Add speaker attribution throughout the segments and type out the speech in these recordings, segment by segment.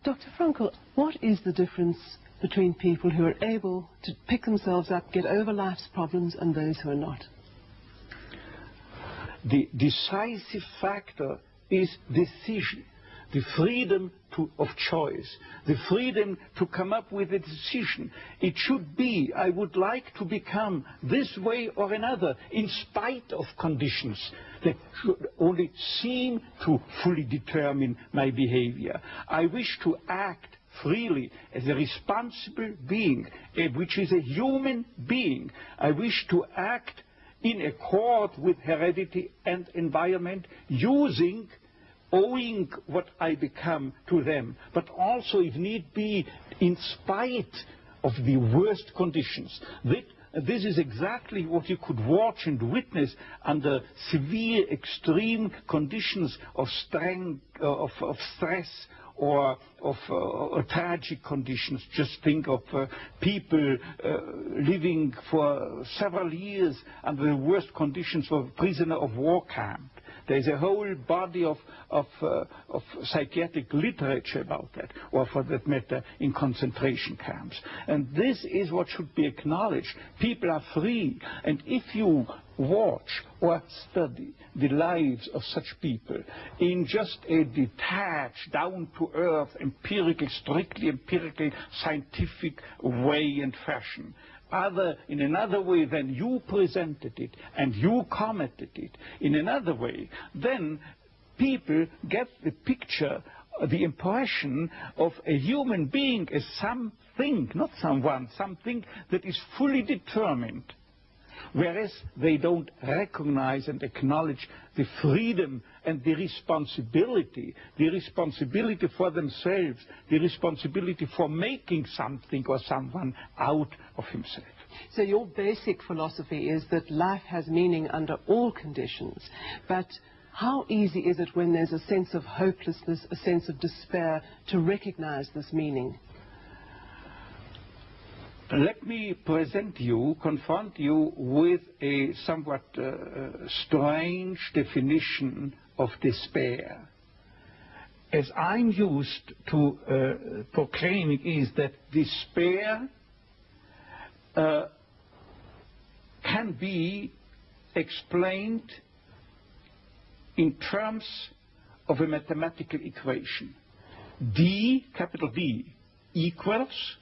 Speaker 1: Dr. Frankl, what is the difference between people who are able to pick themselves up, get over life's problems, and those who are not?
Speaker 2: The decisive factor is decision, the freedom of choice, the freedom to come up with a decision. It should be, I would like to become this way or another, in spite of conditions that should only seem to fully determine my behavior. I wish to act freely as a responsible being, which is a human being. I wish to act in accord with heredity and environment, owing what I become to them, but also, if need be, in spite of the worst conditions. This is exactly what you could watch and witness under severe, extreme conditions of stress or of tragic conditions. Just think of people living for several years under the worst conditions of a prisoner of war camp. There's a whole body of psychiatric literature about that, or for that matter, in concentration camps. And this is what should be acknowledged. People are free, and if you watch or study the lives of such people in just a detached, down-to-earth, empirical, strictly empirical, scientific way and fashion, in another way than you presented it and you commented it in another way, then people get the picture, the impression of a human being as something, not someone, something that is fully determined. Whereas they don't recognize and acknowledge the freedom and the responsibility for themselves, the responsibility for making something or someone out of himself.
Speaker 1: So your basic philosophy is that life has meaning under all conditions, but how easy is it when there's a sense of hopelessness, a sense of despair, to recognize this meaning?
Speaker 2: Let me confront you with a somewhat strange definition of despair. As I'm used to proclaiming is that despair can be explained in terms of a mathematical equation. D, capital D, equals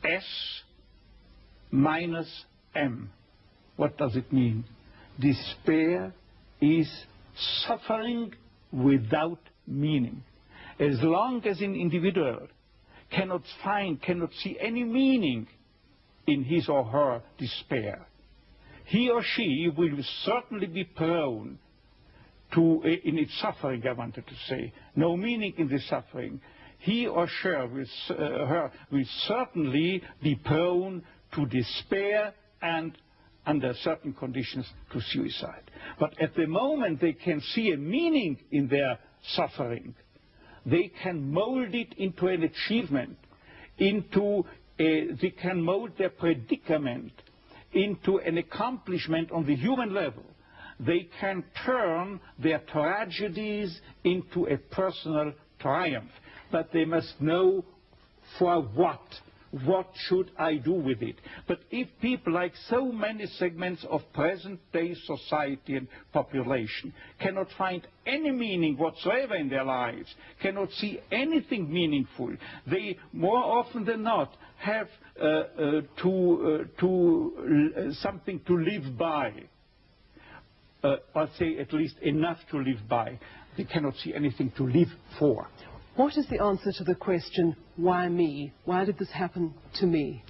Speaker 2: S minus M. What does it mean? Despair is suffering without meaning. As long as an individual cannot see any meaning in his or her despair, he or she will certainly be prone to, in its suffering, I wanted to say, no meaning in the suffering. He or she will certainly be prone to despair and, under certain conditions, to suicide. But at the moment they can see a meaning in their suffering, they can mold it into an achievement, they can mold their predicament into an accomplishment on the human level. They can turn their tragedies into a personal triumph. But they must know for what. What should I do with it? But if people, like so many segments of present-day society and population, cannot find any meaning whatsoever in their lives, cannot see anything meaningful, they more often than not have something to live by, or say at least enough to live by. They cannot see anything to live for.
Speaker 1: What is the answer to the question, why me? Why did this happen to me?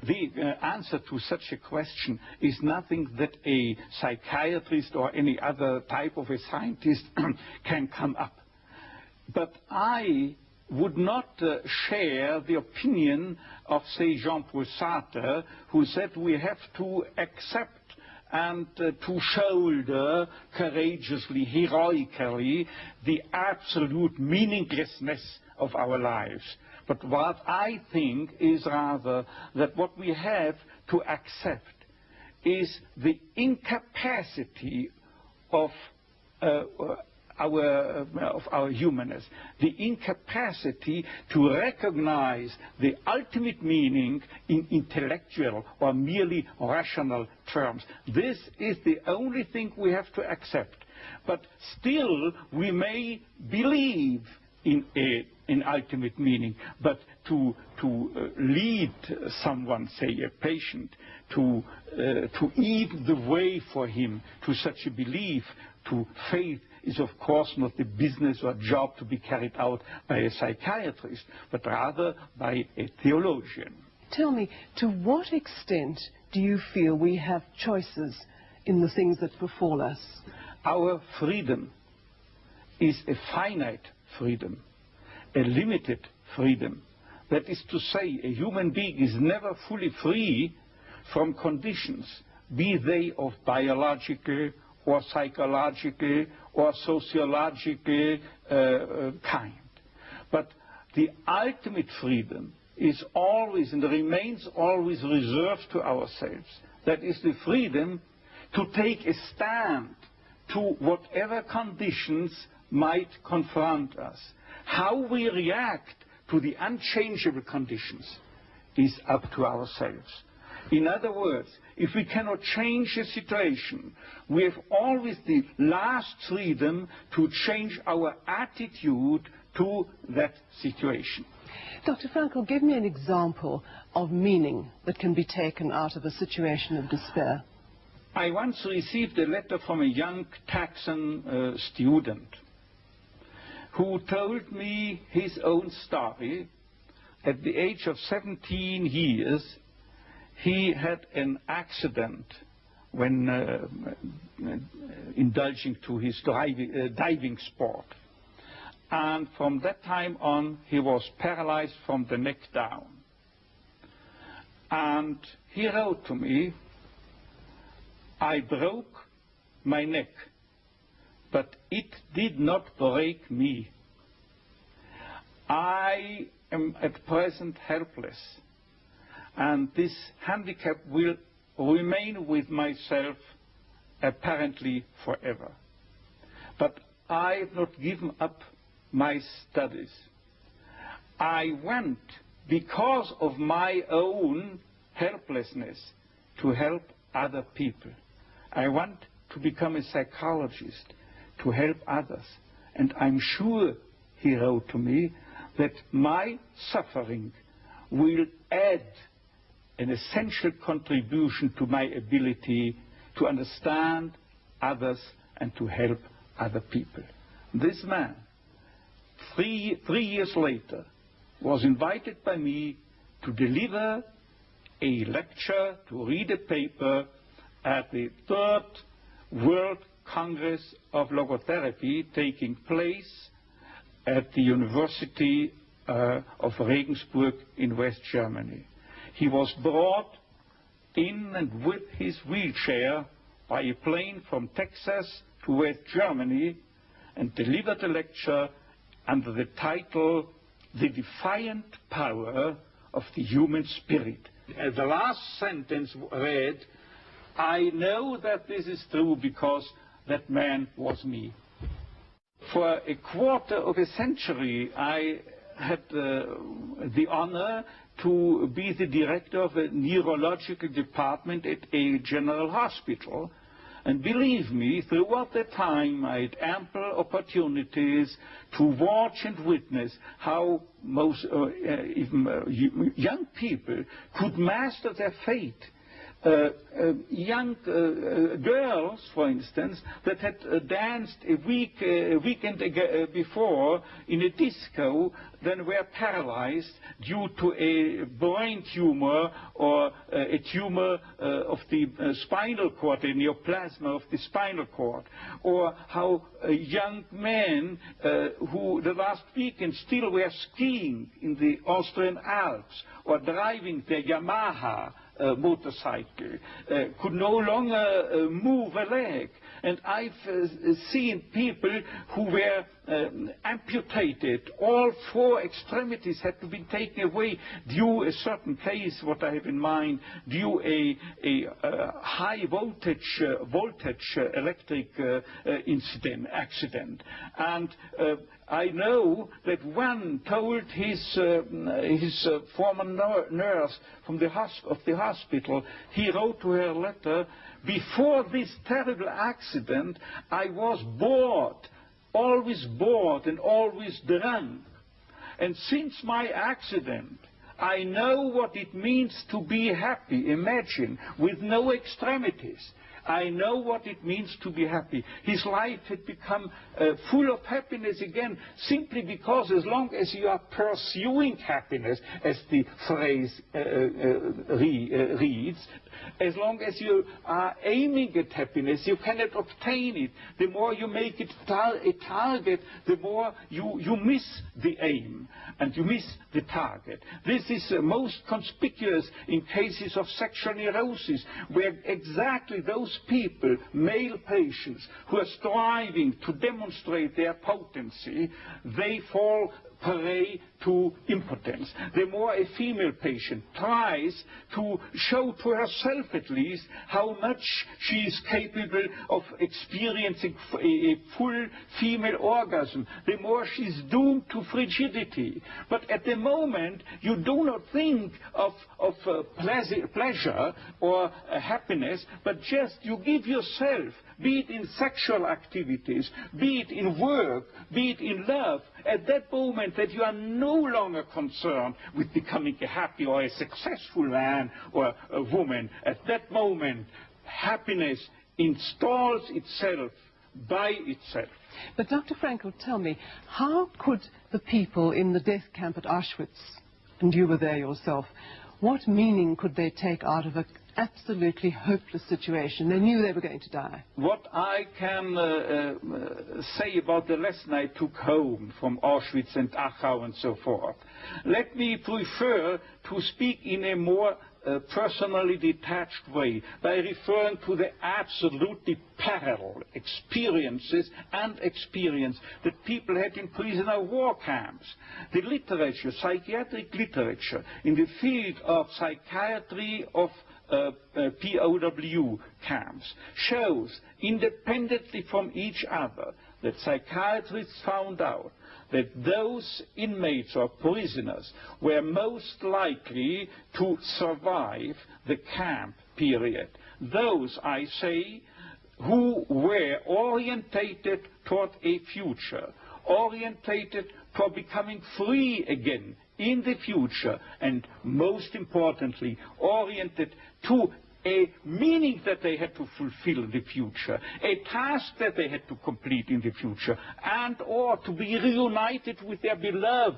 Speaker 2: The answer to such a question is nothing that a psychiatrist or any other type of a scientist can come up. But I would not share the opinion of, say, Jean-Paul Sartre, who said we have to accept and to shoulder courageously, heroically, the absolute meaninglessness of our lives. But what I think is rather that what we have to accept is the incapacity of our humanness, the incapacity to recognize the ultimate meaning in intellectual or merely rational terms. This is the only thing we have to accept. But still, we may believe in an ultimate meaning, but to lead someone, say a patient, to eat the way for him to such a belief, to faith, is of course not the business or job to be carried out by a psychiatrist, but rather by a theologian.
Speaker 1: Tell me, to what extent do you feel we have choices in the things that befall us?
Speaker 2: Our freedom is a finite freedom, a limited freedom. That is to say, a human being is never fully free from conditions, be they of biological or psychological or sociological kind. But the ultimate freedom is always and remains always reserved to ourselves. That is the freedom to take a stand to whatever conditions might confront us. How we react to the unchangeable conditions is up to ourselves. In other words, if we cannot change a situation, we have always the last freedom to change our attitude to that situation.
Speaker 1: Dr. Frankl, give me an example of meaning that can be taken out of a situation of despair.
Speaker 2: I once received a letter from a young Texan student who told me his own story. At the age of 17 years, he had an accident when indulging to his diving sport. And from that time on, he was paralyzed from the neck down. And he wrote to me, "I broke my neck, but it did not break me. I am at present helpless, and this handicap will remain with myself apparently forever. But I have not given up my studies. I went, because of my own helplessness, to help other people. I want to become a psychologist, to help others. And I'm sure," he wrote to me, "that my suffering will add an essential contribution to my ability to understand others and to help other people." This man, three years later, was invited by me to deliver a lecture, to read a paper at the 3rd World Congress of Logotherapy taking place at the University of Regensburg in West Germany. He was brought in and with his wheelchair by a plane from Texas to West Germany and delivered a lecture under the title, "The Defiant Power of the Human Spirit." The last sentence read, "I know that this is true because that man was me." For a quarter of a century, I had the honor to be the director of a neurological department at a general hospital. And believe me, throughout that time, I had ample opportunities to watch and witness how even young people could master their fate. Young girls, for instance, that had danced a weekend before in a disco, then were paralyzed due to a brain tumor or a tumor of the spinal cord, a neoplasma of the spinal cord. Or how young men who the last weekend still were skiing in the Austrian Alps or driving their Yamaha motorcycle, could no longer move a leg. And I've seen people who were amputated. All 4 extremities had to be taken away due a certain case, what I have in mind, due a high voltage electric accident. And I know that one told his former nurse from the hospital, he wrote to her a letter, before this terrible accident, I was bored, always bored and always drunk. And since my accident, I know what it means to be happy. Imagine, with no extremities. I know what it means to be happy. His life had become full of happiness again, simply because as long as you are pursuing happiness, as the phrase reads, as long as you are aiming at happiness, you cannot obtain it. The more you make it a target, the more you miss the aim and you miss the target. This is most conspicuous in cases of sexual neurosis, where exactly those people, male patients, who are striving to demonstrate their potency, they fall prey to impotence. The more a female patient tries to show to herself at least how much she is capable of experiencing a full female orgasm, the more she is doomed to frigidity. But at the moment, you do not think of pleasure or happiness, but just you give yourself, be it in sexual activities, be it in work, be it in love, at that moment that you are no longer concerned with becoming a happy or a successful man or a woman. At that moment, happiness installs itself by itself.
Speaker 1: But Dr. Frankl, tell me, how could the people in the death camp at Auschwitz, and you were there yourself, what meaning could they take out of an absolutely hopeless situation? They knew they were going to die.
Speaker 2: What I can say about the lesson I took home from Auschwitz and Dachau and so forth, let me prefer to speak in a more personally detached way by referring to the absolutely parallel experiences and experience that people had in prisoner war camps. The literature, psychiatric literature in the field of psychiatry of POW camps shows, independently from each other, that psychiatrists found out that those inmates or prisoners were most likely to survive the camp period. Those, I say, who were orientated toward a future, orientated toward becoming free again in the future, and most importantly, oriented to a meaning that they had to fulfill in the future, a task that they had to complete in the future, and or to be reunited with their beloved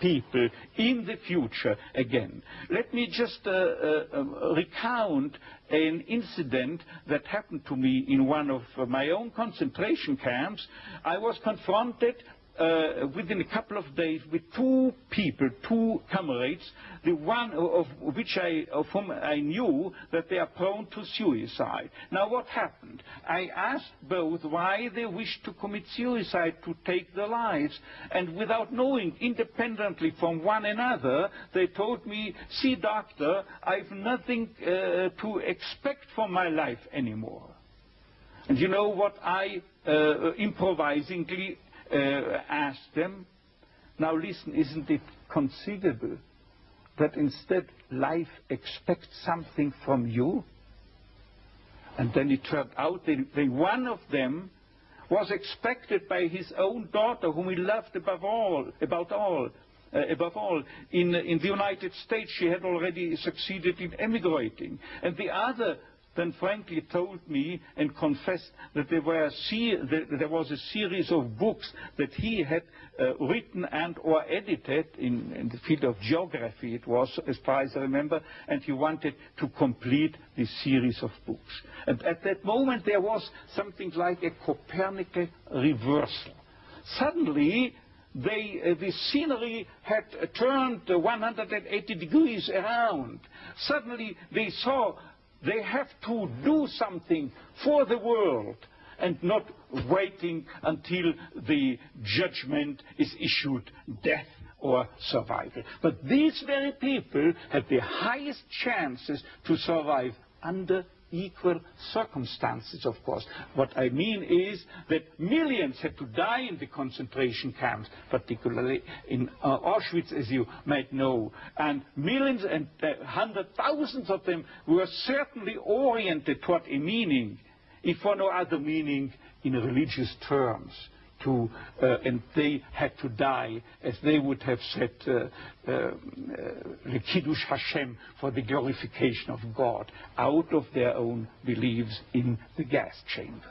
Speaker 2: people in the future again. Let me just recount an incident that happened to me in one of my own concentration camps. I was confronted within a couple of days with 2 people, 2 comrades, the one of whom I knew that they are prone to suicide. Now what happened? I asked both why they wished to commit suicide, to take their lives, and without knowing, independently from one another, they told me, see doctor, I've nothing to expect from my life anymore. And you know what I improvisingly asked them? Now listen, isn't it conceivable that instead life expects something from you? And then it turned out that one of them was expected by his own daughter, whom he loved above all. In the United States, she had already succeeded in emigrating. And the other then frankly told me and confessed that there was a series of books that he had written and or edited in the field of geography, it was, as far as I remember, and he wanted to complete this series of books. And at that moment there was something like a Copernican reversal. Suddenly the scenery had turned 180 degrees around. Suddenly they saw they have to do something for the world and not waiting until the judgment is issued, death or survival. But these very people had the highest chances to survive under equal circumstances, of course. What I mean is that millions had to die in the concentration camps, particularly in Auschwitz, as you might know, and millions and hundred thousands of them were certainly oriented toward a meaning, if for no other meaning, in religious terms. And they had to die, as they would have said, le Kiddush Hashem, for the glorification of God, out of their own beliefs in the gas chambers.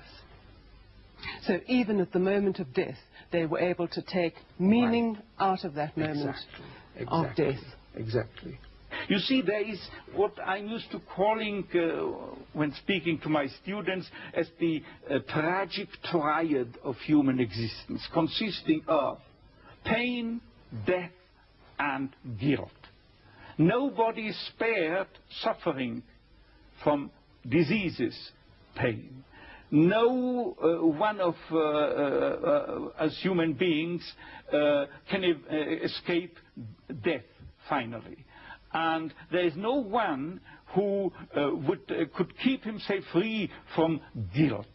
Speaker 1: So even at the moment of death, they were able to take meaning out of that moment of death.
Speaker 2: Exactly. You see, there is what I'm used to calling, when speaking to my students, as the tragic triad of human existence, consisting of pain, death, and guilt. Nobody is spared suffering from diseases, pain. No one of us human beings can escape death, finally. And there is no one who could keep himself free from guilt.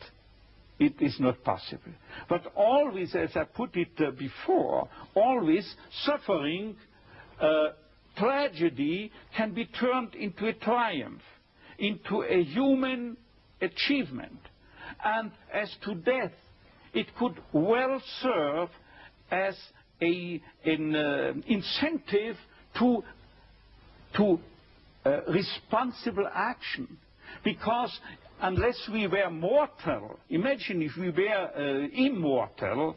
Speaker 2: It is not possible. But always, as I put it before, always suffering, tragedy can be turned into a triumph, into a human achievement. And as to death, it could well serve as an incentive to responsible action, because unless we were mortal, imagine if we were immortal,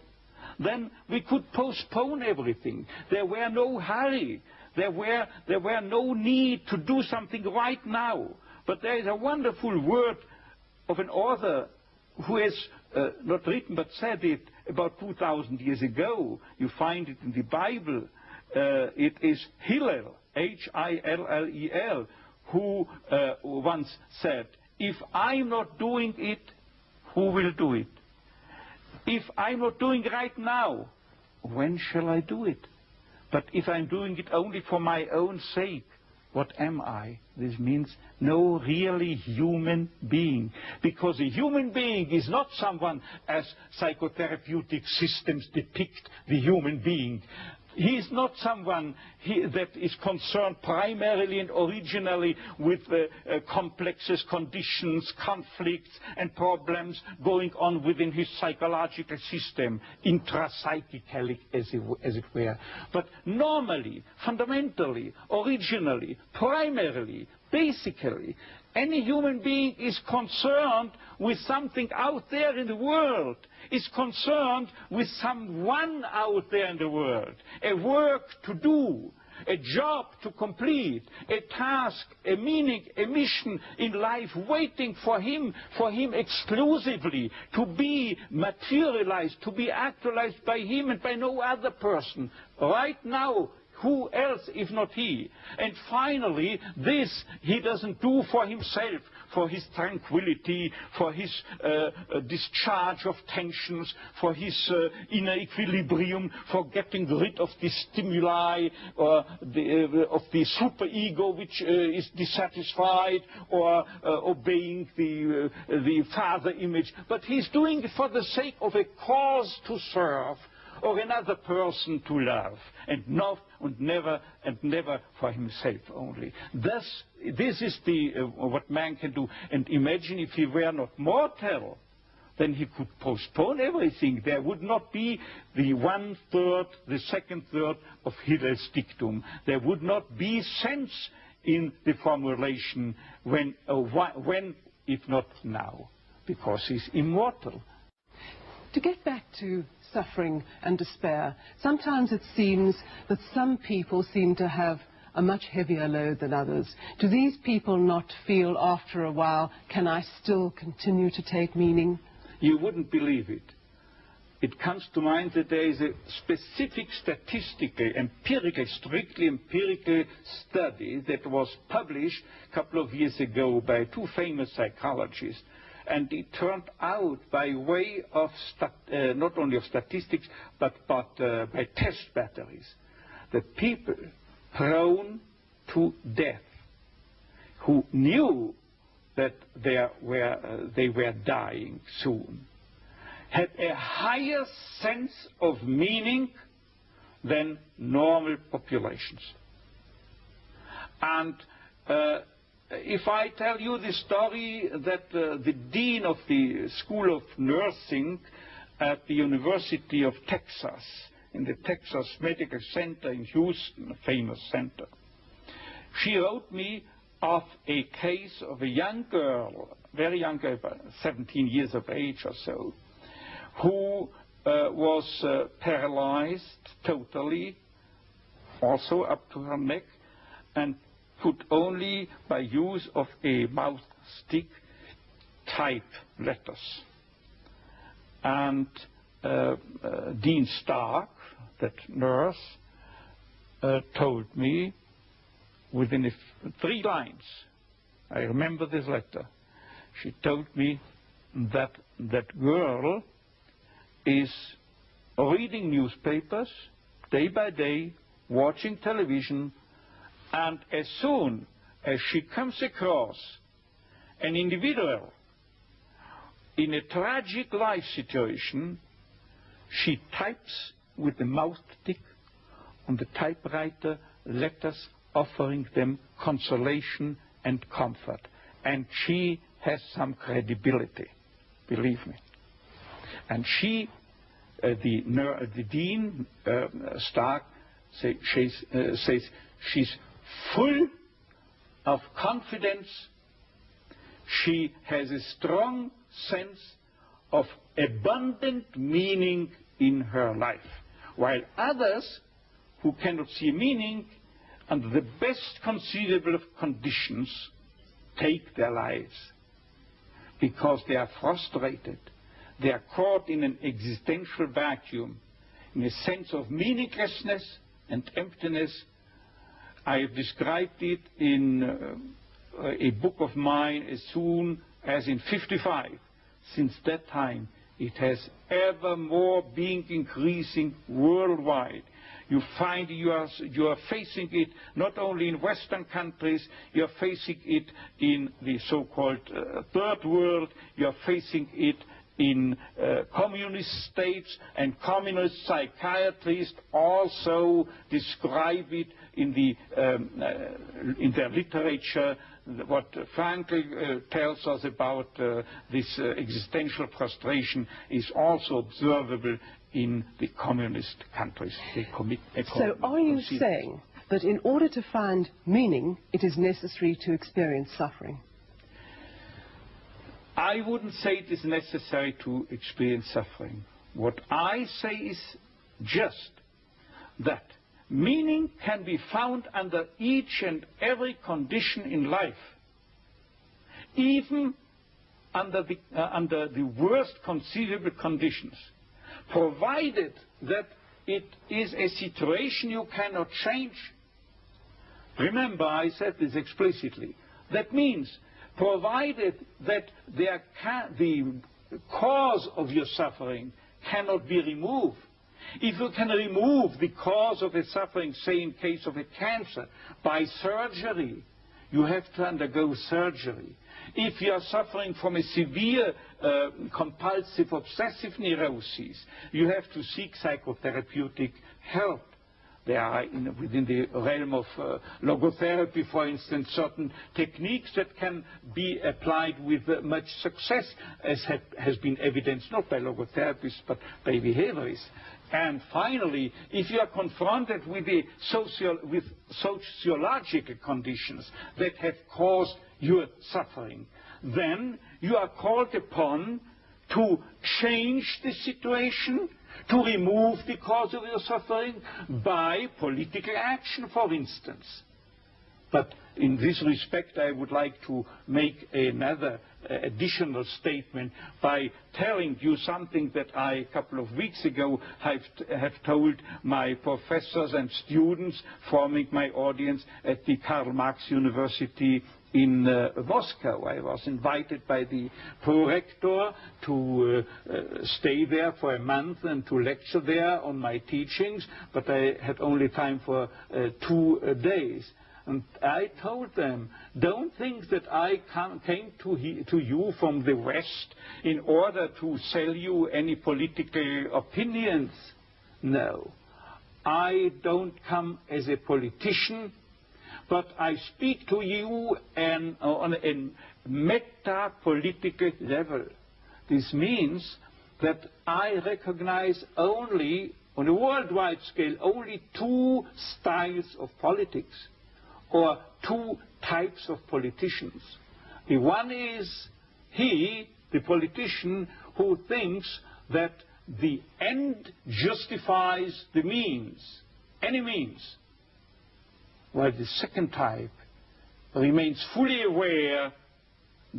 Speaker 2: then we could postpone everything. There were no hurry. There were no need to do something right now. But there is a wonderful word of an author who has not written but said it about 2,000 years ago. You find it in the Bible. It is Hillel, Hillel, who once said, if I'm not doing it, who will do it? If I'm not doing it right now, when shall I do it? But if I'm doing it only for my own sake, what am I? This means no really human being. Because a human being is not someone as psychotherapeutic systems depict the human being. He is not someone that is concerned primarily and originally with complexes, conditions, conflicts, and problems going on within his psychological system, intrapsychically, as it were. But normally, fundamentally, originally, primarily, basically, any human being is concerned with something out there in the world, is concerned with someone out there in the world, a work to do, a job to complete, a task, a meaning, a mission in life waiting for him exclusively to be materialized, to be actualized by him and by no other person. Right now, who else if not he? And finally, this he doesn't do for himself, for his tranquility, for his discharge of tensions, for his inner equilibrium, for getting rid of the stimuli of the superego which is dissatisfied, or obeying the father image. But he's doing it for the sake of a cause to serve, or another person to love, and never for himself only. Thus, this is what man can do. And imagine if he were not mortal, then he could postpone everything. There would not be the 1/3, the 2/3 of Hillel's dictum. There would not be sense in the formulation when if not now, because he's immortal.
Speaker 1: To get back to suffering and despair, sometimes it seems that some people seem to have a much heavier load than others. Do these people not feel after a while, can I still continue to take meaning?
Speaker 2: You wouldn't believe it. it comes to mind that there is a specific statistical, strictly empirical study that was published a couple of years ago by two famous psychologists. And it turned out, by way of not only of statistics, but by test batteries, that people prone to death, who knew that they were dying soon, had a higher sense of meaning than normal populations. And if I tell you the story that the dean of the School of Nursing at the University of Texas, in the Texas Medical Center in Houston, a famous center, she wrote me of a case of a young girl, very young girl, about 17 years of age or so, who was paralyzed totally, also up to her neck, and could only, by use of a mouth stick, type letters. And Dean Stark, that nurse, told me within 3 lines, I remember this letter, she told me that that girl is reading newspapers day by day, watching television, and as soon as she comes across an individual in a tragic life situation, she types with the mouth stick on the typewriter letters offering them consolation and comfort. And she has some credibility, believe me. And she, the Dean Stark, says she's full of confidence. She has a strong sense of abundant meaning in her life, while others who cannot see meaning under the best conceivable of conditions take their lives because they are frustrated. They are caught in an existential vacuum, in a sense of meaninglessness and emptiness. I have described it in a book of mine as soon as in 1955. Since that time, it has ever more been increasing worldwide. You find you are facing it not only in Western countries, you are facing it in the so-called third world, you are facing it in communist states, and communist psychiatrists also describe it in their literature. What Frankl tells us about this existential frustration is also observable in the communist countries.
Speaker 1: So are you saying that in order to find meaning, it is necessary to experience suffering?
Speaker 2: I wouldn't say it is necessary to experience suffering. What I say is just that meaning can be found under each and every condition in life, even under the worst conceivable conditions, provided that it is a situation you cannot change. Remember, I said this explicitly. That means provided that the cause of your suffering cannot be removed. If you can remove the cause of a suffering, say in case of a cancer, by surgery, you have to undergo surgery. If you are suffering from a severe compulsive obsessive neurosis, you have to seek psychotherapeutic help. There are, within the realm of logotherapy, for instance, certain techniques that can be applied with much success, as has been evidenced not by logotherapists but by behaviorists. And finally, if you are confronted with sociological conditions that have caused your suffering, then you are called upon to change the situation, to remove the cause of your suffering by political action, for instance. But in this respect, I would like to make another additional statement by telling you something that I, a couple of weeks ago, have told my professors and students forming my audience at the Karl Marx University in Moscow. I was invited by the prorector to stay there for a month and to lecture there on my teachings, but I had only time for 2 days. And I told them, don't think that I came to you from the West in order to sell you any political opinions. No, I don't come as a politician, but I speak to you on a meta-political level. This means that I recognize only, on a worldwide scale, only 2 styles of politics, or 2 types of politicians. The one is he, the politician, who thinks that the end justifies the means, any means, while the second type remains fully aware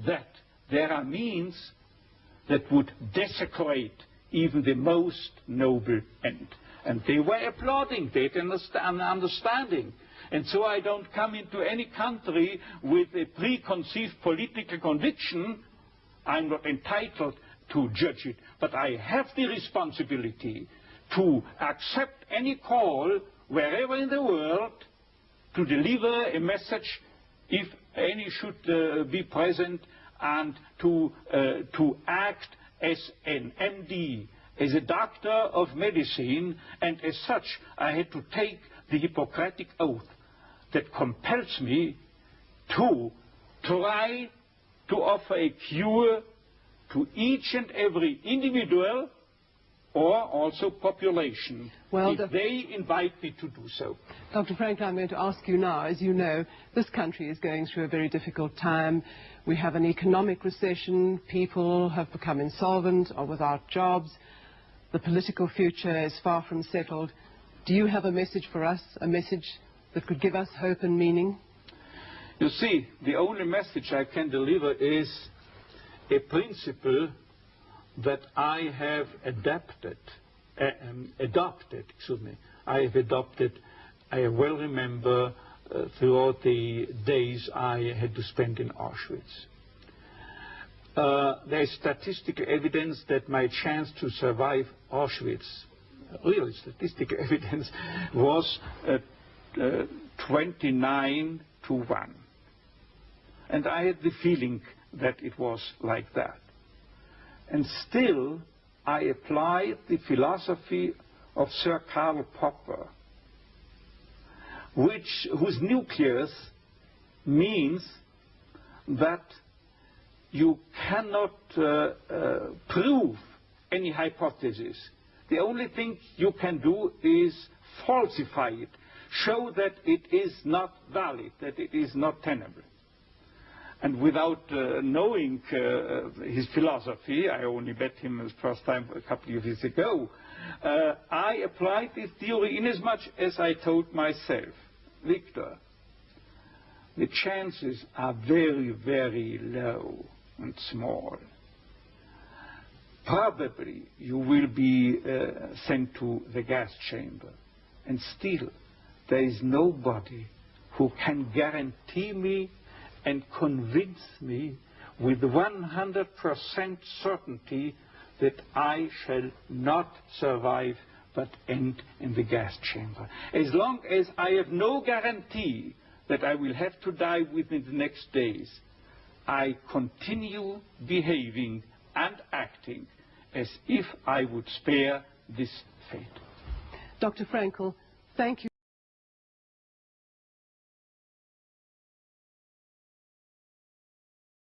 Speaker 2: that there are means that would desecrate even the most noble end. And they were applauding that and understanding. And so I don't come into any country with a preconceived political conviction. I'm not entitled to judge it. But I have the responsibility to accept any call wherever in the world to deliver a message, if any should be present, and to act as an MD, as a doctor of medicine, and as such I had to take the Hippocratic oath that compels me to try to offer a cure to each and every individual or also population, if they invite me to do so.
Speaker 1: Dr. Frankl, I'm going to ask you now, as you know, this country is going through a very difficult time. We have an economic recession, people have become insolvent or without jobs, the political future is far from settled. Do you have a message for us, a message that could give us hope and meaning?
Speaker 2: You see, the only message I can deliver is a principle that I have adopted. I well remember throughout the days I had to spend in Auschwitz. There is statistical evidence that my chance to survive Auschwitz, real statistical evidence, was 29 to 1. And I had the feeling that it was like that. And still, I applied the philosophy of Sir Karl Popper, whose nucleus means that you cannot prove any hypothesis. The only thing you can do is falsify it, show that it is not valid, that it is not tenable. And without knowing his philosophy, I only met him the first time a couple of years ago, I applied this theory inasmuch as I told myself, Viktor, the chances are very, very low and small. Probably you will be sent to the gas chamber. And still, there is nobody who can guarantee me and convince me with 100% certainty that I shall not survive but end in the gas chamber. As long as I have no guarantee that I will have to die within the next days, I continue behaving and acting as if I would spare this fate.
Speaker 1: Dr. Frankl, thank you.